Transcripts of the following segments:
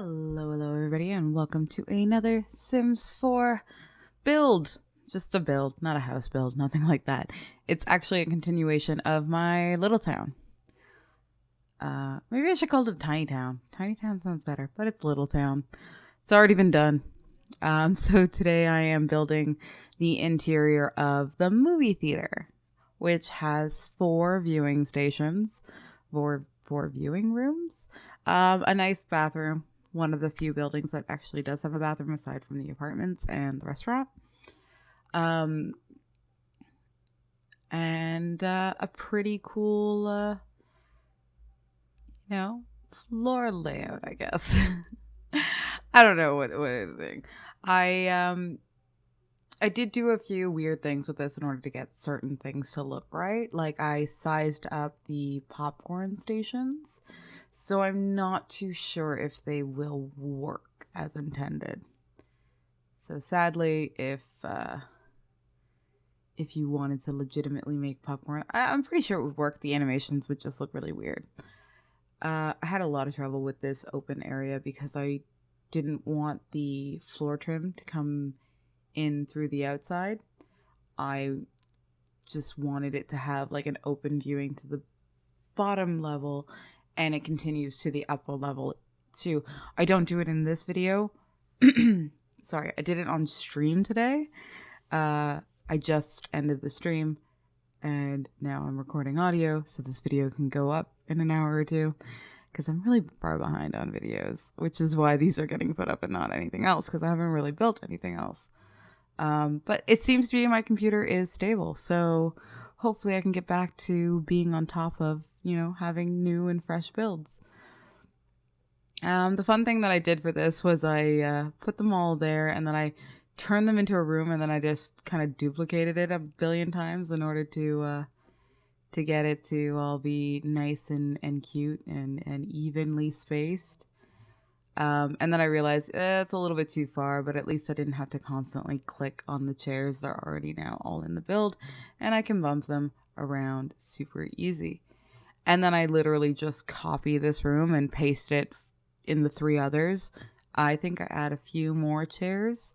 Hello everybody, and welcome to another Sims 4 build. Just a build, not a house build, nothing like that. It's actually a continuation of my little town. Maybe I should call it Tiny Town. Tiny Town sounds better, but it's Little Town. It's already been done. So today I am building the interior of the movie theater, which has 4 viewing stations, four viewing rooms, a nice bathroom. One of the few buildings that actually does have a bathroom aside from the apartments and the restaurant. And a pretty cool, floor layout, I guess. I don't know what I think. I did do a few weird things with this in order to get certain things to look right. Like I sized up the popcorn stations. So I'm not too sure if they will work as intended. So sadly, if you wanted to legitimately make popcorn, I'm pretty sure it would work. The animations would just look really weird. I had a lot of trouble with this open area because I didn't want the floor trim to come in through the outside. I just wanted it to have like an open viewing to the bottom level, and it continues to the upper level too. I don't do it in this video. Sorry, I did it on stream today. I just ended the stream and now I'm recording audio so this video can go up in an hour or two because I'm really far behind on videos, which is why these are getting put up and not anything else because I haven't really built anything else. But it seems to be my computer is stable, so hopefully I can get back to being on top of, having new and fresh builds. The fun thing that I did for this was I put them all there and then I turned them into a room and then I just kind of duplicated it a billion times in order to get it to all be nice and cute and evenly spaced. And then I realized it's a little bit too far, but at least I didn't have to constantly click on the chairs. They're already now all in the build and I can bump them around super easy. And then I literally just copy this room and paste it in the 3 others. I think I add a few more chairs.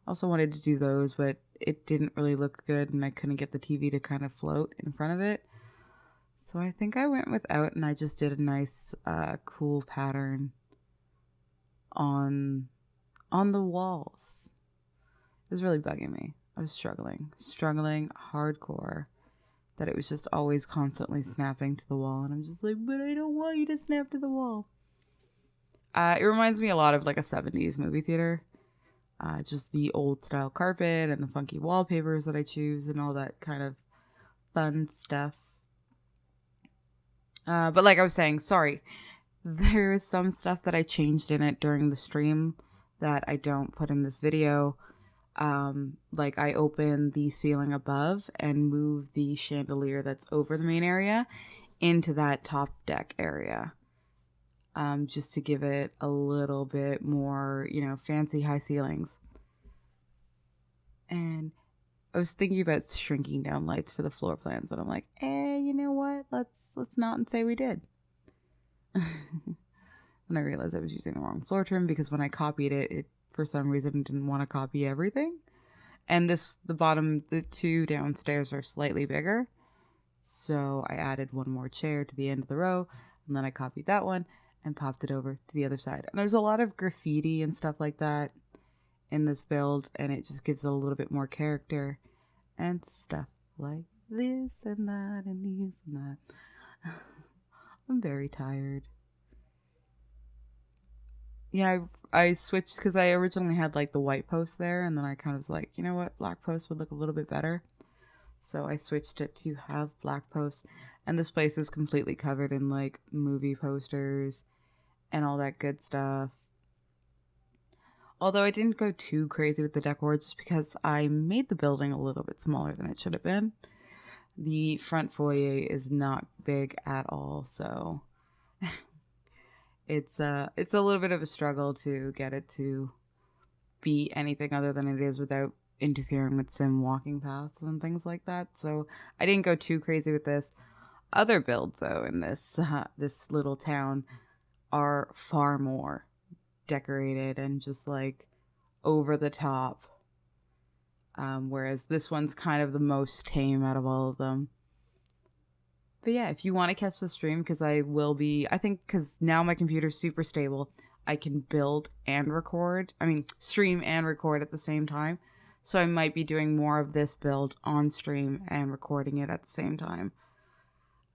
Also wanted to do those, but it didn't really look good and I couldn't get the TV to kind of float in front of it. So I think I went without and I just did a nice cool pattern on the walls. It was really bugging me. I was struggling hardcore, that it was just always constantly snapping to the wall, and I'm just like, but I don't want you to snap to the wall. It reminds me a lot of like a 70s movie theater. Just the old style carpet and the funky wallpapers that I choose and all that kind of fun stuff. But like I was saying, sorry, there is some stuff that I changed in it during the stream that I don't put in this video. Like I open the ceiling above and move the chandelier that's over the main area into that top deck area. Just to give it a little bit more, fancy high ceilings. And I was thinking about shrinking down lights for the floor plans, but I'm like, you know what? Let's not say we did. And I realized I was using the wrong floor trim because when I copied it, it for some reason didn't want to copy everything. And the 2 downstairs are slightly bigger. So I added one more chair to the end of the row, and then I copied that one and popped it over to the other side. And there's a lot of graffiti and stuff like that in this build, and it just gives it a little bit more character and stuff like this and that and these and that. I'm very tired. Yeah, I switched because I originally had like the white post there, and then I kind of was like, you know what, black post would look a little bit better. So I switched it to have black post, and this place is completely covered in like movie posters and all that good stuff. Although I didn't go too crazy with the decor just because I made the building a little bit smaller than it should have been. The front foyer is not big at all, so it's a little bit of a struggle to get it to be anything other than it is without interfering with sim walking paths and things like that. So I didn't go too crazy with this. Other builds though in this little town are far more decorated and just like over the top. Whereas this one's kind of the most tame out of all of them. But yeah, if you want to catch the stream, because I will be, I think because now my computer's super stable, I can build and record. I mean, stream and record at the same time. So I might be doing more of this build on stream and recording it at the same time.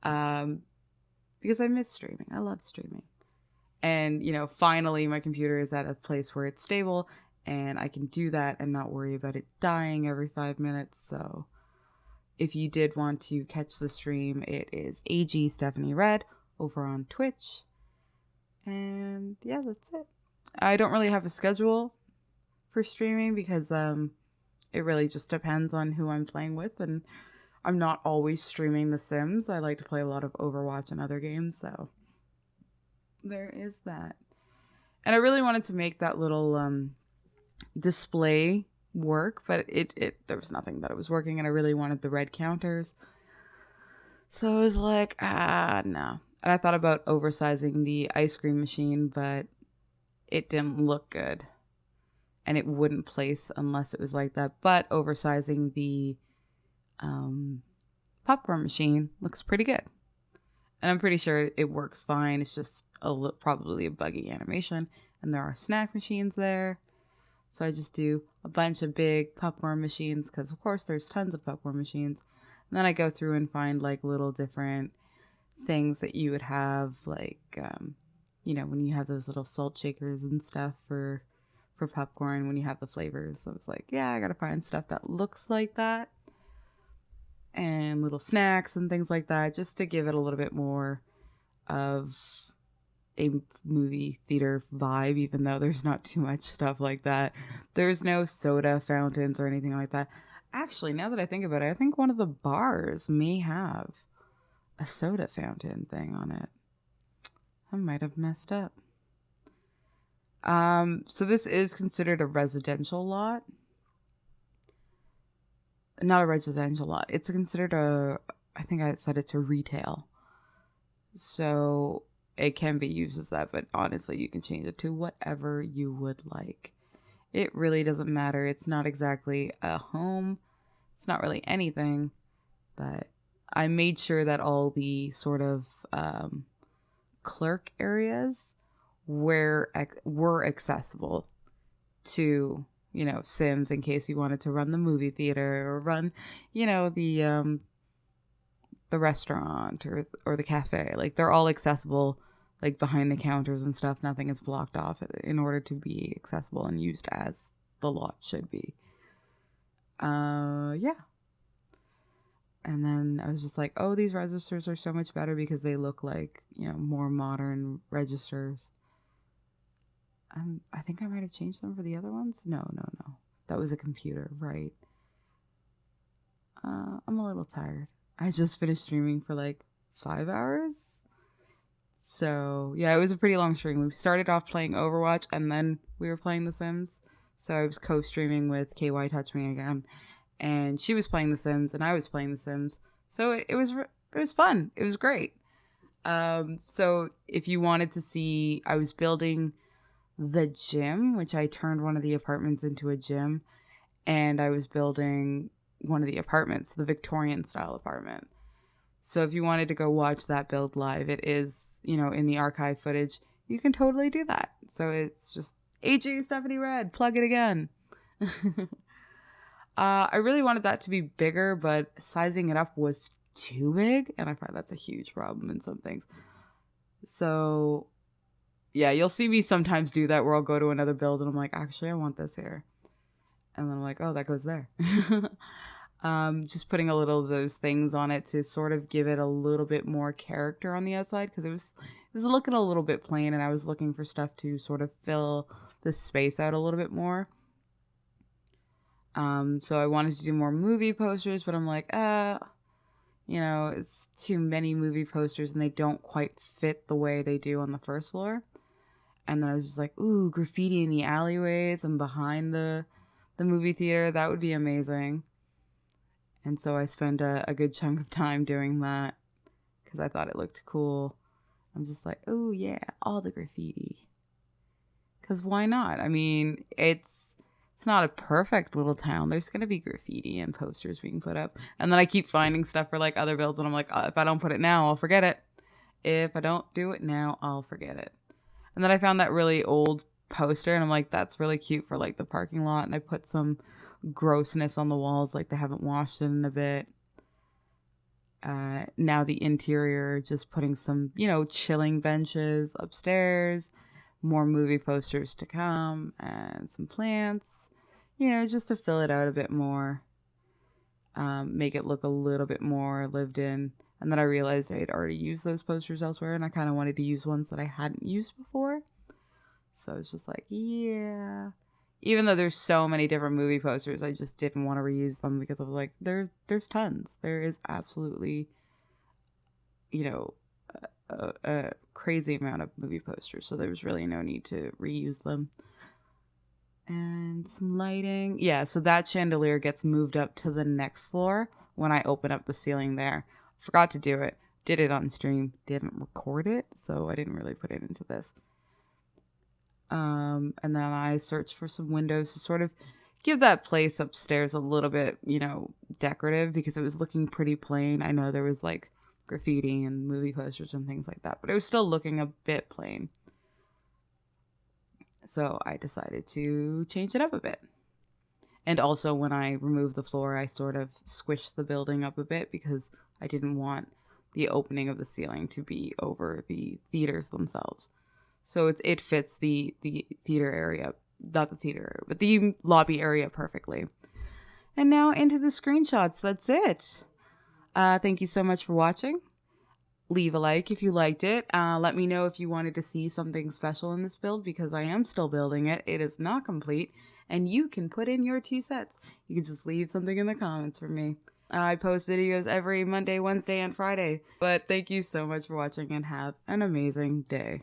Because I miss streaming. I love streaming. And, you know, finally my computer is at a place where it's stable and I can do that and not worry about it dying every 5 minutes. So if you did want to catch the stream, it is AG StefanyRed over on Twitch. And yeah, that's it. I don't really have a schedule for streaming because it really just depends on who I'm playing with, and I'm not always streaming The Sims. I like to play a lot of Overwatch and other games, so there is that. And I really wanted to make that little display work, but there was nothing that it was working, and I really wanted the red counters. So I was like, no. And I thought about oversizing the ice cream machine, but it didn't look good. And it wouldn't place unless it was like that. But oversizing the popcorn machine looks pretty good. And I'm pretty sure it works fine. It's just probably a buggy animation. And there are snack machines there. So I just do a bunch of big popcorn machines because, of course, there's tons of popcorn machines. And then I go through and find like little different things that you would have, like, you know, when you have those little salt shakers and stuff for popcorn, when you have the flavors. So I was like, yeah, I gotta find stuff that looks like that. And little snacks and things like that, just to give it a little bit more of a movie theater vibe, even though there's not too much stuff like that. There's no soda fountains or anything like that. Actually, now that I think about it, I think one of the bars may have a soda fountain thing on it. I might have messed up. So this is considered a residential lot. Not a residential lot. It's considered I think I said it's a retail. So it can be used as that, but honestly, you can change it to whatever you would like. It really doesn't matter. It's not exactly a home. It's not really anything, but I made sure that all the sort of clerk areas were accessible to, you know, Sims, in case you wanted to run the movie theater or run, you know, the restaurant or the cafe. Like, they're all accessible, like behind the counters and stuff. Nothing is blocked off in order to be accessible and used as the lot should be. Yeah. And then I was just like, oh, these registers are so much better because they look like, you know, more modern registers. I think I might have changed them for the other ones. No. That was a computer, right? I'm a little tired. I just finished streaming for like 5 hours. So, yeah, it was a pretty long stream. We started off playing Overwatch and then we were playing The Sims. So I was co-streaming with KY Touch Me again. And she was playing The Sims and I was playing The Sims. So it was fun. It was great. So if you wanted to see, I was building the gym, which I turned one of the apartments into a gym, and I was building one of the apartments, the Victorian style apartment. So if you wanted to go watch that build live, it is, you know, in the archive footage. You can totally do that. So it's just AG StefanyRed, plug it again. I really wanted that to be bigger, but sizing it up was too big, and I find that's a huge problem in some things. So yeah, you'll see me sometimes do that where I'll go to another build and I'm like, actually, I want this here. And then I'm like, oh, that goes there. Just putting a little of those things on it to sort of give it a little bit more character on the outside, because it was looking a little bit plain, and I was looking for stuff to sort of fill the space out a little bit more. So I wanted to do more movie posters, but I'm like, you know, it's too many movie posters and they don't quite fit the way they do on the first floor. And then I was just like, ooh, graffiti in the alleyways and behind the movie theater, that would be amazing. And so I spent a good chunk of time doing that because I thought it looked cool. I'm just like, oh yeah, all the graffiti. Because why not? I mean, it's not a perfect little town. There's going to be graffiti and posters being put up. And then I keep finding stuff for like other builds and I'm like, if I don't put it now, I'll forget it. If I don't do it now, I'll forget it. And then I found that really old poster and I'm like, that's really cute for like the parking lot. And I put some grossness on the walls, like they haven't washed it in a bit. Now the interior, just putting some, chilling benches upstairs, more movie posters to come, and some plants, just to fill it out a bit more, make it look a little bit more lived in. And then I realized I had already used those posters elsewhere, and I kind of wanted to use ones that I hadn't used before. So it's just like, yeah. Even though there's so many different movie posters, I just didn't want to reuse them because I was like, there's tons. There is absolutely, a crazy amount of movie posters. So there was really no need to reuse them. And some lighting. Yeah, so that chandelier gets moved up to the next floor when I open up the ceiling there. Forgot to do it. Did it on stream. Didn't record it, so I didn't really put it into this. And then I searched for some windows to sort of give that place upstairs a little bit, decorative because it was looking pretty plain. I know there was like graffiti and movie posters and things like that, but it was still looking a bit plain. So I decided to change it up a bit. And also when I removed the floor, I sort of squished the building up a bit because I didn't want the opening of the ceiling to be over the theaters themselves. So it fits the theater area, not the theater area, but the lobby area perfectly. And now into the screenshots. That's it. Thank you so much for watching. Leave a like if you liked it. Let me know if you wanted to see something special in this build because I am still building it. It is not complete. And you can put in your 2 cents. You can just leave something in the comments for me. I post videos every Monday, Wednesday, and Friday. But thank you so much for watching and have an amazing day.